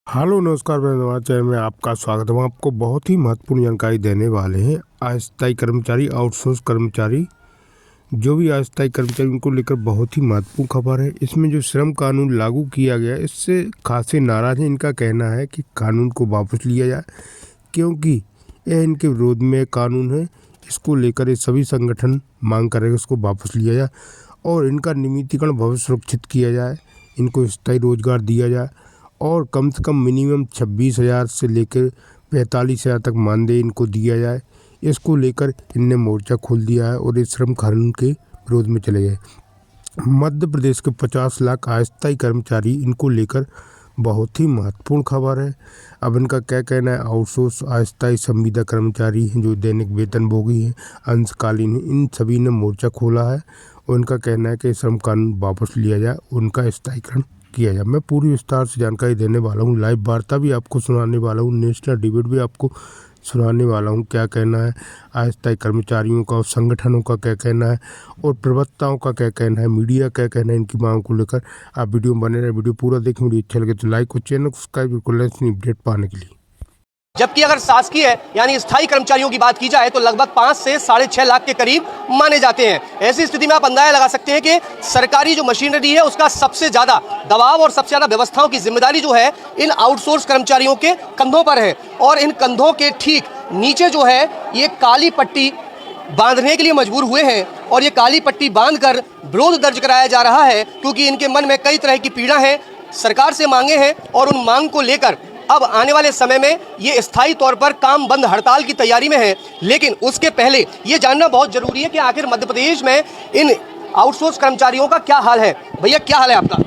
Hello नमस्कार मैं Nawaz channel में आपका स्वागत है। हम आपको बहुत ही महत्वपूर्ण जानकारी देने वाले हैं। अस्थायी कर्मचारी, आउटसोर्स कर्मचारी, जो भी अस्थायी कर्मचारी, उनको लेकर बहुत ही महत्वपूर्ण खबर है। इसमें जो श्रम कानून लागू किया गया इससे खासे नाराज हैं। इनका कहना है कि कानून को वापस लिया जाए, क्योंकि यह इनके विरोध में कानून है। इसको लेकर ये सभी संगठन मांग करेंगे उसको वापस लिया जाए और इनका नियमितीकरण भविष्य सुरक्षित किया जाए, इनको स्थायी रोजगार दिया जाए और कम से कम मिनिमम 26,000 से लेकर 45,000 तक मानदेय इनको दिया जाए। इसको लेकर इनने मोर्चा खोल दिया है और इस श्रम कानून के विरोध में चले गए। मध्य प्रदेश के 50 लाख अस्थायी कर्मचारी, इनको लेकर बहुत ही महत्वपूर्ण खबर है। अब इनका क्या कहना है? आउटसोर्स, अस्थायी संविदा कर्मचारी हैं जो दैनिक वेतनभोगी हैं, अंशकालीन हैं, इन सभी ने मोर्चा खोला है और इनका कहना है कि श्रम कानून वापस लिया जाए, उनका स्थायीकरण किया जाए। मैं पूरी विस्तार से जानकारी देने वाला हूँ, लाइव वार्ता भी आपको सुनाने वाला हूँ, नेशनल डिबेट भी आपको सुनाने वाला हूँ। क्या कहना है अस्थायी कर्मचारियों का और संगठनों का क्या कहना है और प्रवक्ताओं का क्या कहना है, मीडिया क्या कहना है इनकी मांग को लेकर। आप वीडियो में बने रहे, वीडियो पूरा देखें। वीडियो अच्छा लगे तो लाइक और चैनल को सब्सक्राइब बिल्कुल अपडेट पाने के लिए। जबकि अगर शासकीय यानी स्थायी कर्मचारियों की बात की जाए तो लगभग 5 से 6.5 लाख के करीब माने जाते हैं। ऐसी स्थिति में आप अंदाजा लगा सकते हैं कि सरकारी जो मशीनरी है उसका सबसे ज़्यादा दबाव और सबसे ज़्यादा व्यवस्थाओं की जिम्मेदारी जो है इन आउटसोर्स कर्मचारियों के कंधों पर है। और इन कंधों के ठीक नीचे जो है ये काली पट्टी बांधने के लिए मजबूर हुए हैं और ये काली पट्टी बांधकर विरोध दर्ज कराया जा रहा है, क्योंकि इनके मन में कई तरह की पीड़ा है, सरकार से मांगे हैं और उन मांग को लेकर अब आने वाले समय में ये स्थायी तौर पर काम बंद हड़ताल की तैयारी में है। लेकिन उसके पहले ये जानना बहुत जरूरी है कि आखिर मध्य प्रदेश में इन आउटसोर्स कर्मचारियों का क्या हाल है। भैया क्या हाल है आपका?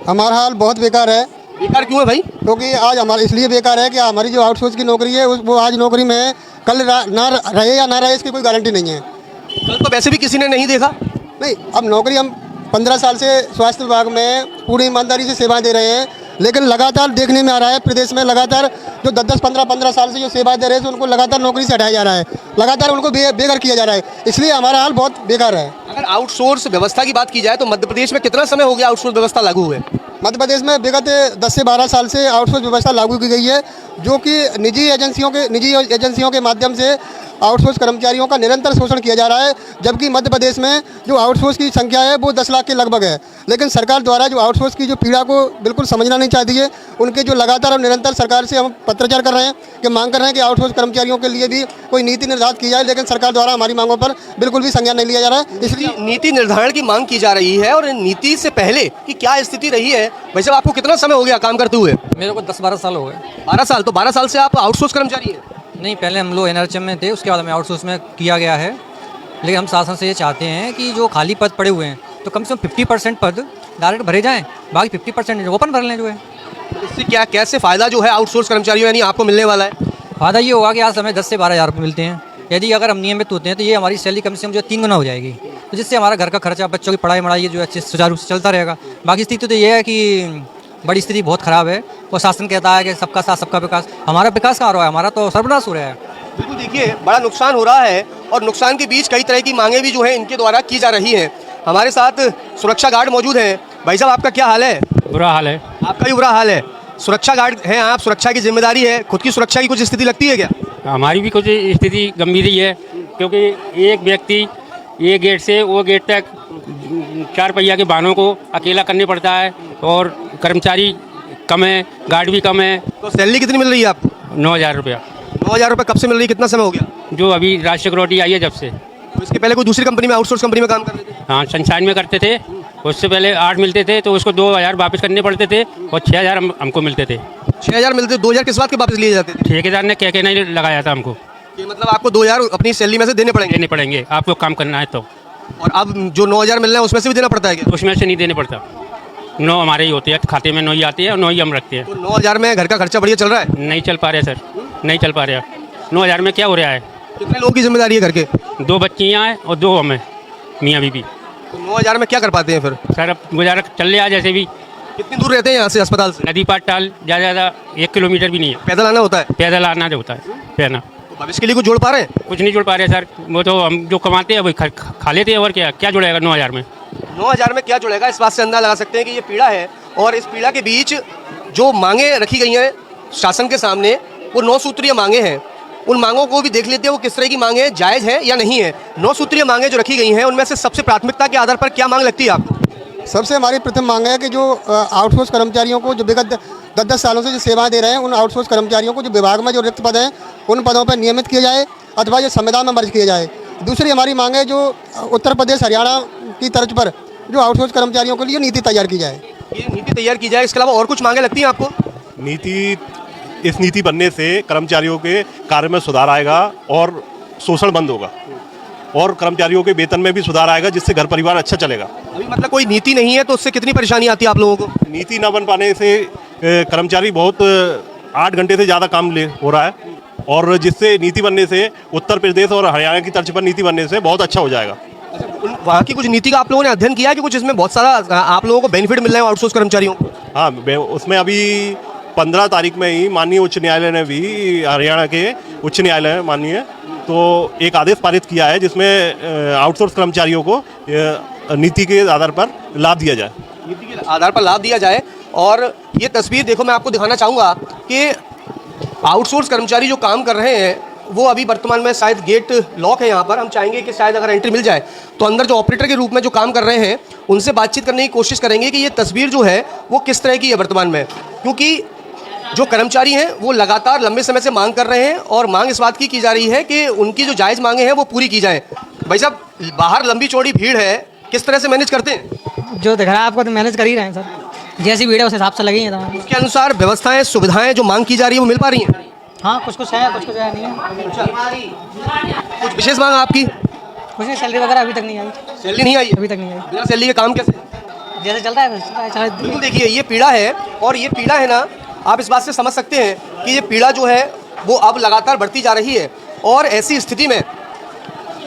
हमारा हाल बहुत बेकार है। बेकार क्यों है भाई? क्योंकि आज हमारा इसलिए बेकार है कि हमारी जो आउटसोर्स की नौकरी है वो आज नौकरी में है, कल ना रहे या ना रहे इसकी कोई गारंटी नहीं है। कल तो वैसे भी किसी ने नहीं देखा। नहीं, अब नौकरी हम 15 साल से स्वास्थ्य विभाग में पूरी ईमानदारी से सेवाएं दे रहे हैं, लेकिन लगातार देखने में आ रहा है प्रदेश में लगातार जो 10-10, 15-15 साल से जो सेवाएं दे रहे हैं उनको लगातार नौकरी से हटाया जा रहा है, लगातार उनको बेघर किया जा रहा है। इसलिए हमारा हाल बहुत बेकार है। अगर आउटसोर्स व्यवस्था की बात की जाए तो मध्य प्रदेश में कितना समय हो गया आउटसोर्स व्यवस्था लागू हुए? मध्य प्रदेश में विगत 10 से 12 साल से आउटसोर्स व्यवस्था लागू की गई है, जो कि निजी एजेंसियों के माध्यम से आउटसोर्स कर्मचारियों का निरंतर शोषण किया जा रहा है। जबकि मध्य प्रदेश में जो आउटसोर्स की संख्या है वो 10 लाख के लगभग है, लेकिन सरकार द्वारा जो आउटसोर्स की जो पीड़ा को बिल्कुल समझना नहीं चाहती है। उनके जो लगातार और निरंतर सरकार से हम पत्राचार कर रहे हैं कि मांग कर रहे हैं कि आउटसोर्स कर्मचारियों के लिए भी कोई नीति निर्धारित की जाए, लेकिन सरकार द्वारा हमारी मांगों पर बिल्कुल भी संज्ञान नहीं लिया जा रहा है। इसलिए नीति निर्धारण की मांग की जा रही है और नीति से पहले की क्या स्थिति रही है? वैसे आपको कितना समय हो गया काम करते हुए? मेरे को 10-12 साल हो गए। 12 साल? तो 12 साल से आप आउटसोर्स कर्मचारी हैं? नहीं, पहले हम लोग एनआरएचएम में थे, उसके बाद हमें आउटसोर्स में किया गया है। लेकिन हम शासन से ये चाहते हैं कि जो खाली पद पड़े हुए हैं तो कम से कम 50% पद डायरेक्ट भरे जाएं, बाकी 50% ओपन भर लें जो है। इससे क्या कैसे फ़ायदा जो है आउटसोर्स कर्मचारियों यानी आपको मिलने वाला है? फ़ायदा ये होगा कि आज हमें 10 से 12 हज़ार रुपये मिलते हैं। यदि अगर हम नियमित होते हैं तो ये हमारी सैलरी कम से कम जो 3 गुना हो जाएगी, तो जिससे हमारा घर का खर्चा, बच्चों की पढ़ाई वढ़ाई जो है अच्छे सुचारू रूप से चलता रहेगा। बाकी स्थिति तो ये है कि बड़ी स्थिति बहुत ख़राब है और शासन कहता है कि सबका साथ सबका विकास। हमारा विकास कहाँ हो रहा है? हमारा तो सर्वनाश हो रहा है। बिल्कुल, देखिए बड़ा नुकसान हो रहा है और नुकसान के बीच कई तरह की मांगें भी जो है इनके द्वारा की जा रही हैं। हमारे साथ सुरक्षा गार्ड मौजूद हैं। भाई साहब आपका क्या हाल है? बुरा हाल है। आपका भी बुरा हाल है। सुरक्षा गार्ड हैं आप, सुरक्षा की जिम्मेदारी है, खुद की सुरक्षा की कुछ स्थिति लगती है क्या? हमारी भी कुछ स्थिति गंभीर ही है, क्योंकि एक व्यक्ति एक गेट से वो गेट तक 4 पहिया के वाहनों को अकेला करने पड़ता है और कर्मचारी कम है, गार्ड भी कम है। तो सैलरी कितनी मिल रही है आपको? 9,000 रुपया। 9,000 रुपये कब से मिल रही है? कितना समय हो गया? जो अभी राष्ट्रीय सिक्योरिटी आई है जब से। तो इसके पहले कोई दूसरी कंपनी में, आउटसोर्स कंपनी में काम कर रहे थे? हाँ, सनशाइन में करते थे। उससे पहले 8 मिलते थे तो उसको 2,000 वापस करने पड़ते थे और 6,000 हमको मिलते थे। 6,000 मिलते थे? 2,000 किस बात के वापस लिए जाते थे? ठेकेदार ने क्या नहीं लगाया था हमको कि मतलब आपको 2,000 अपनी सैलरी में से देने पड़ेंगे आपको काम करना है तो। और अब जो 9,000 मिल रहे हैं उसमें से भी देना पड़ता है क्या? उसमें से नहीं देने पड़ता। 9 हमारे ही होते हैं, खाते में 9 ही आती है और 9 ही हम रखते हैं। तो 9,000 में घर का खर्चा बढ़िया चल रहा है? नहीं चल पा रहा सर, नहीं चल पा रहा। 9,000 में क्या हो रहा है? कितने लोगों की जिम्मेदारी है घर के? 2 बच्चियाँ हैं और 2 हमें, मियाँ बीबी। तो 9,000 में क्या कर पाते हैं फिर? सर अब गुजारा चल रहा जैसे भी। कितनी दूर रहते हैं यहाँ से अस्पताल से? नदी पार टाल ज़्यादा 1 किलोमीटर भी नहीं है, पैदल आना होता है? पैदल आना जो होता है पैना। तो भविष्य के लिए कुछ जोड़ पा रहे हैं? कुछ नहीं जोड़ पा रहे सर, वो तो हम जो कमाते हैं वही खा लेते हैं और क्या जुड़ेगा 9,000 में? 9,000 में क्या जुड़ेगा, इस बात से अंदाजा लगा सकते हैं कि ये पीड़ा है। और इस पीड़ा के बीच जो मांगे रखी गई हैं शासन के सामने, वो 9 सूत्रीय मांगे हैं। उन मांगों को भी देख लेते हैं वो किस तरह की मांगे हैं, जायज़ है या नहीं है। 9 सूत्रीय मांगे जो रखी गई हैं, उनमें से सबसे प्राथमिकता के आधार पर क्या मांग लगती है आपको? सबसे हमारी प्रथम मांग है कि जो आउटसोर्स कर्मचारियों को जो विगत 10-10 सालों से जो सेवाएं दे रहे हैं, उन आउटसोर्स कर्मचारियों को जो विभाग में जो रिक्त पद हैं, उन पदों पर नियमित किया जाए अथवा ये संविधान में मर्ज किया जाए। दूसरी हमारी मांग है जो उत्तर प्रदेश हरियाणा की तर्ज पर जो आउटसोर्स कर्मचारियों के लिए नीति तैयार की जाए। ये नीति तैयार की जाए, इसके अलावा और कुछ मांगे लगती हैं आपको? इस नीति बनने से कर्मचारियों के कार्य में सुधार आएगा और शोषण बंद होगा और कर्मचारियों के वेतन में भी सुधार आएगा, जिससे घर परिवार अच्छा चलेगा। अभी मतलब कोई नीति नहीं है तो उससे कितनी परेशानी आती है आप लोगों को? नीति न बन पाने से कर्मचारी बहुत 8 घंटे से ज़्यादा काम हो रहा है, और जिससे नीति बनने से उत्तर प्रदेश और हरियाणा की तर्ज पर नीति बनने से बहुत अच्छा हो जाएगा। वहाँ की कुछ नीति का आप लोगों ने अध्ययन किया है कि कुछ इसमें बहुत सारा आप लोगों को बेनिफिट मिल रहे हैं आउटसोर्स कर्मचारियों को? हाँ, उसमें अभी 15 तारीख में ही माननीय उच्च न्यायालय ने भी, हरियाणा के उच्च न्यायालय माननीय, तो एक आदेश पारित किया है जिसमें आउटसोर्स कर्मचारियों को नीति के आधार पर लाभ दिया जाए। नीति के आधार पर लाभ दिया जाए। और ये तस्वीर देखो, मैं आपको दिखाना चाहूँगा कि आउटसोर्स कर्मचारी जो काम कर रहे हैं वो अभी वर्तमान में शायद गेट लॉक है यहाँ पर। हम चाहेंगे कि शायद अगर एंट्री मिल जाए तो अंदर जो ऑपरेटर के रूप में जो काम कर रहे हैं उनसे बातचीत करने की कोशिश करेंगे कि ये तस्वीर जो है वो किस तरह की है वर्तमान में, क्योंकि जो कर्मचारी हैं वो लगातार लंबे समय से मांग कर रहे हैं और मांग इस बात की जा रही है कि उनकी जो जायज़ मांगे हैं वो पूरी की जाएँ। भाई साहब, बाहर लंबी चौड़ी भीड़ है, किस तरह से मैनेज करते हैं? जो दिख रहा है आपको तो मैनेज कर ही रहे हैं सर, जैसी भीड़ है उस हिसाब से लगी है। उसके अनुसार व्यवस्थाएं, सुविधाएं जो मांग की जा रही है वो मिल पा रही हैं? हाँ, कुछ कुछ है, कुछ कुछ है नहीं है। कुछ विशेष मांग आपकी? कुछ नहीं, सैलरी वगैरह अभी तक नहीं आई। सैलरी नहीं आई? अभी तक नहीं आई। बिना सैलरी के काम कैसे? जैसे चलता है वैसे चलता है। बिल्कुल, देखिए ये पीड़ा है, और ये पीड़ा है ना, आप इस बात से समझ सकते हैं कि ये पीड़ा जो है वो अब लगातार बढ़ती जा रही है। और ऐसी स्थिति में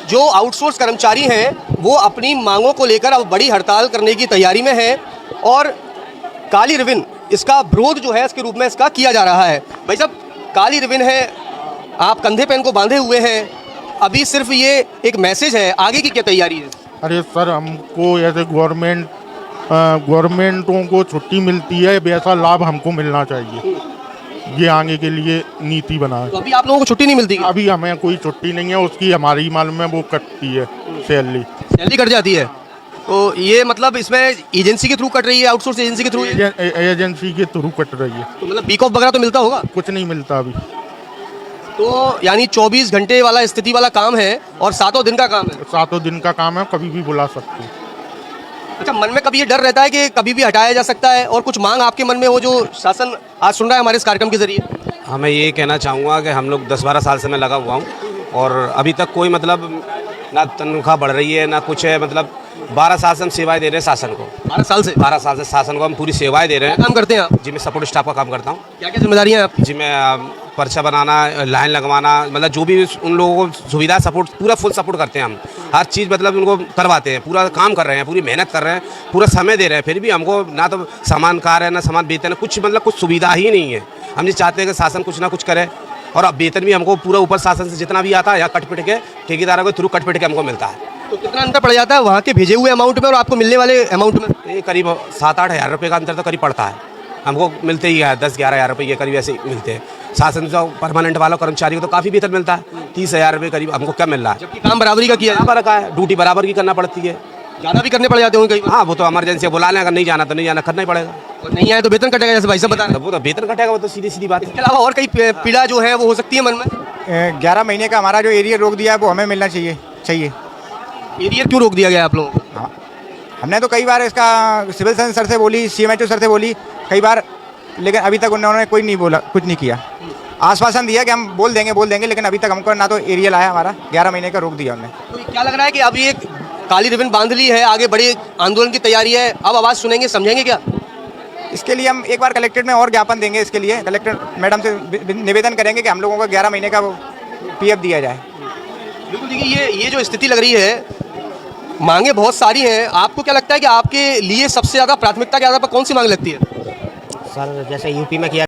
जो आउटसोर्स कर्मचारी हैं वो अपनी मांगों को लेकर अब बड़ी हड़ताल करने की तैयारी में है, और काली रिबन इसका विरोध जो है इसके रूप में इसका किया जा रहा है। भाई साहब, काली रिबन है, आप कंधे पे इनको बांधे हुए हैं, अभी सिर्फ ये एक मैसेज है, आगे की क्या तैयारी है? अरे सर, हमको ऐसे गवर्नमेंटों को छुट्टी मिलती है वैसा लाभ हमको मिलना चाहिए। ये आगे के लिए नीति बना है। तो अभी आप लोगों को छुट्टी नहीं मिलती? अभी हमें कोई छुट्टी नहीं है, उसकी हमारी मालूम है वो कटती है, सैलरी कट जाती है। तो ये मतलब इसमें एजेंसी के थ्रू कट रही है, आउटसोर्स एजेंसी के थ्रू? एजेंसी के थ्रू कट रही है। तो मतलब वीक ऑफ वगैरह तो मिलता होगा? कुछ नहीं मिलता अभी। तो यानी 24 घंटे वाला स्थिति वाला काम है और 7 दिन का काम है? 7 दिन का काम है, कभी भी बुला सकते हैं। अच्छा, मन में कभी ये डर रहता है कि कभी भी हटाया जा सकता है, और कुछ मांग आपके मन में हो जो शासन आज सुन रहा है हमारे इस कार्यक्रम के जरिए? हाँ, मैं ये कहना चाहूँगा कि हम लोग 10-12 साल से मैं लगा हुआ हूँ, और अभी तक कोई मतलब ना तनख्वाह बढ़ रही है ना कुछ है। मतलब 12 साल से हम सेवाएं दे रहे हैं शासन को। 12 साल से? 12 साल से शासन को हम पूरी सेवाएं दे रहे हैं। काम करते हैं आप? जी, मैं सपोर्ट स्टाफ का काम करता हूँ। क्या क्या जिम्मेदारियाँ हैं आपकी? जी, मैं पर्चा बनाना, लाइन लगवाना, मतलब जो भी उन लोगों को सुविधा, सपोर्ट, पूरा फुल सपोर्ट करते हैं हम। हर चीज़ मतलब उनको करवाते हैं, पूरा काम कर रहे हैं, पूरी मेहनत कर रहे हैं, पूरा समय दे रहे हैं, फिर भी हमको ना तो समान कार्य है ना समान वेतन है, कुछ मतलब कुछ सुविधा ही नहीं है। हम ये चाहते हैं कि शासन कुछ ना कुछ करे, और अब वेतन भी हमको पूरा ऊपर शासन से जितना भी आता है या कट पिट के ठेकेदारों के थ्रू कट पिट के हमको मिलता है। तो कितना अंतर पड़ जाता है वहाँ के भेजे हुए अमाउंट में और आपको मिलने वाले अमाउंट में? ये करीब 7-8 हज़ार रुपये का अंतर तो करीब पड़ता है हमको, मिलते ही है 10-11 हज़ार रुपये, ये करीब ऐसे ही मिलते हैं। शासन जो परमानेंट वालों कर्मचारी को तो काफ़ी वेतन मिलता है, 30,000 रुपये करीब हमको क्या मिल रहा है। जबकि काम बराबरी का किया बराबर का है, ड्यूटी बराबर की करना पड़ती है, ज़्यादा भी करने पड़ जाते होंगे कई बार। हाँ, वो तो इमरजेंसी बुला लें, अगर नहीं जाना तो नहीं जाना, करना ही पड़ेगा। और नहीं आए तो वेतन कटेगा, जैसे भाई साहब बता रहे हैं। वो तो वेतन कटेगा, वो तो सीधी सीधी बात है। इसके अलावा और कई पीड़ा जो है वो हो सकती है मन में? 11 महीने का हमारा जो एरियर रोक दिया है वो हमें मिलना चाहिए। एरियर क्यों रोक दिया गया आप लोगों को? हाँ, हमने तो कई बार इसका सिविल सर्जन सर से बोली, CMHO सर से बोली कई बार, लेकिन अभी तक उन्होंने कोई नहीं बोला, कुछ नहीं किया। आश्वासन दिया कि हम बोल देंगे, लेकिन अभी तक हमको ना तो एरियल आया हमारा, 11 महीने का रोक दिया उन्होंने। तो क्या लग रहा है कि अब ये काली रिबन बांध ली है, आगे बड़े आंदोलन की तैयारी है, अब आवाज़ सुनेंगे, समझेंगे क्या? इसके लिए हम एक बार कलेक्ट्रेट में और ज्ञापन देंगे। इसके लिए कलेक्टर मैडम से निवेदन करेंगे कि हम लोगों को 11 महीने का PF दिया जाए। बिल्कुल, देखिए ये जो स्थिति लग रही है, मांगे बहुत सारी हैं। आपको क्या लगता है कि आपके लिए सबसे ज़्यादा प्राथमिकता के आधार पर कौन सी मांग लगती है? सर, जैसे यूपी में किया